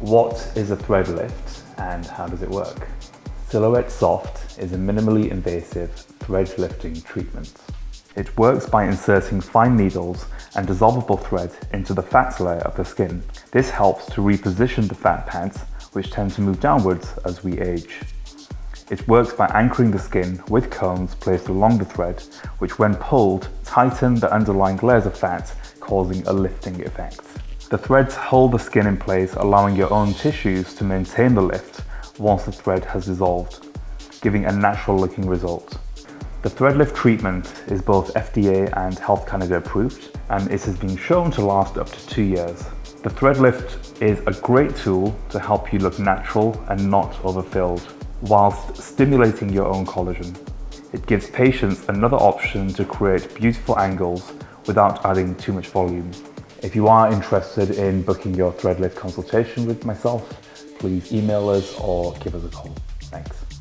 What is a thread lift and how does it work? Silhouette Soft is a minimally invasive thread lifting treatment. It works by inserting fine needles and dissolvable thread into the fat layer of the skin. This helps to reposition the fat pads, which tend to move downwards as we age. It works by anchoring the skin with cones placed along the thread, which when pulled, tighten the underlying layers of fat, causing a lifting effect. The threads hold the skin in place, allowing your own tissues to maintain the lift once the thread has dissolved, giving a natural looking result. The thread lift treatment is both FDA and Health Canada approved, and it has been shown to last up to 2 years. The thread lift is a great tool to help you look natural and not overfilled, whilst stimulating your own collagen. It gives patients another option to create beautiful angles without adding too much volume. If you are interested in booking your thread lift consultation with myself, please email us or give us a call. Thanks.